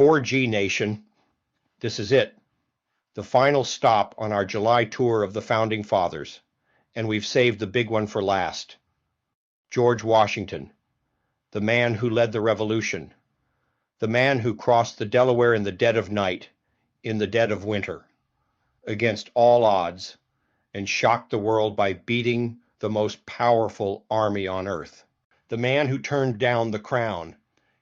4G Nation, this is it, the final stop on our July tour of the Founding Fathers, and we've saved the big one for last. George Washington, the man who led the Revolution, the man who crossed the Delaware in the dead of night, in the dead of winter, against all odds, and shocked the world by beating the most powerful army on earth. The man who turned down the crown.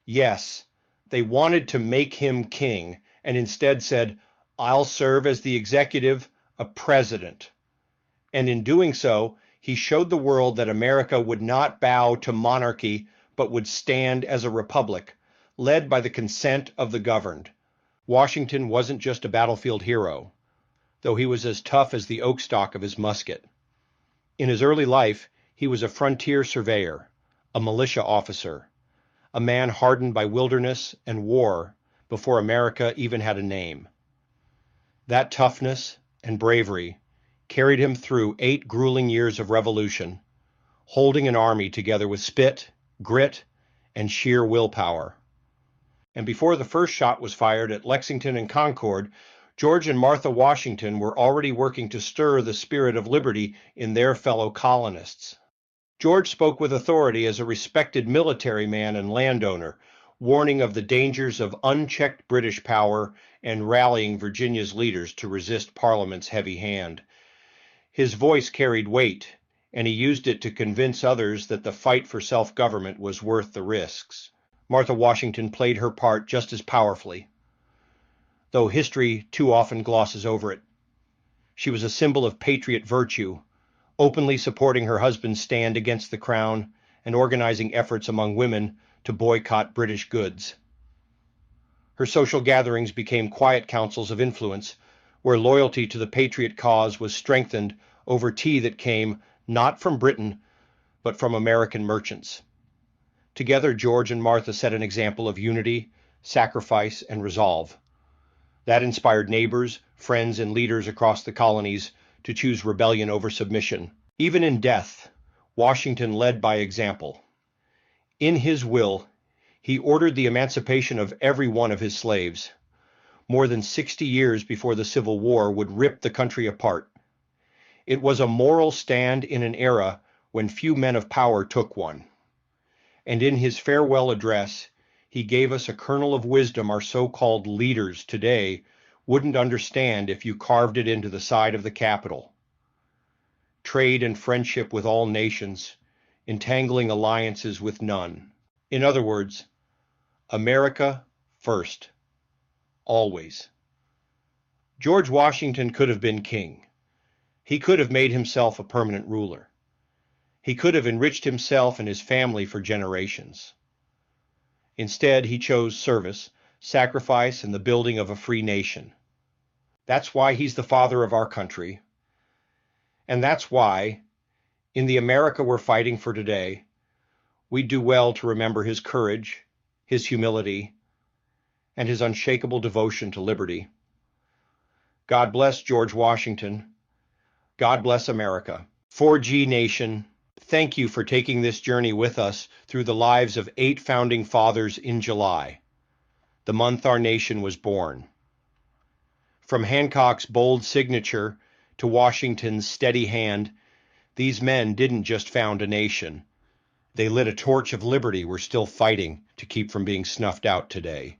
Yes, they wanted to make him king, and instead said, "I'll serve as the executive, a president." And in doing so, he showed the world that America would not bow to monarchy, but would stand as a republic, led by the consent of the governed. Washington wasn't just a battlefield hero, though he was as tough as the oak stock of his musket. In his early life, he was a frontier surveyor, a militia officer, a man hardened by wilderness and war before America even had a name. That toughness and bravery carried him through 8 grueling years of revolution, holding an army together with spit, grit, and sheer willpower. And before the first shot was fired at Lexington and Concord, George and Martha Washington were already working to stir the spirit of liberty in their fellow colonists. George spoke with authority as a respected military man and landowner, warning of the dangers of unchecked British power and rallying Virginia's leaders to resist Parliament's heavy hand. His voice carried weight, and he used it to convince others that the fight for self-government was worth the risks. Martha Washington played her part just as powerfully, though history too often glosses over it. She was a symbol of patriot virtue, openly supporting her husband's stand against the crown and organizing efforts among women to boycott British goods. Her social gatherings became quiet councils of influence, where loyalty to the patriot cause was strengthened over tea that came not from Britain, but from American merchants. Together, George and Martha set an example of unity, sacrifice, and resolve. That inspired neighbors, friends, and leaders across the colonies to choose rebellion over submission. Even in death, Washington led by example. In his will, he ordered the emancipation of every one of his slaves. More than 60 years before the Civil War would rip the country apart. It was a moral stand in an era when few men of power took one. And in his farewell address, he gave us a kernel of wisdom our so-called leaders today wouldn't understand if you carved it into the side of the Capitol. Trade and friendship with all nations, entangling alliances with none. In other words, America first. Always. George Washington could have been king. He could have made himself a permanent ruler. He could have enriched himself and his family for generations. Instead, he chose service, sacrifice, and the building of a free nation. That's why he's the father of our country. And that's why, in the America we're fighting for today, we do well to remember his courage, his humility, and his unshakable devotion to liberty. God bless George Washington. God bless America. 4G Nation, thank you for taking this journey with us through the lives of 8 founding fathers in July, the month our nation was born. From Hancock's bold signature to Washington's steady hand, these men didn't just found a nation. They lit a torch of liberty we're still fighting to keep from being snuffed out today.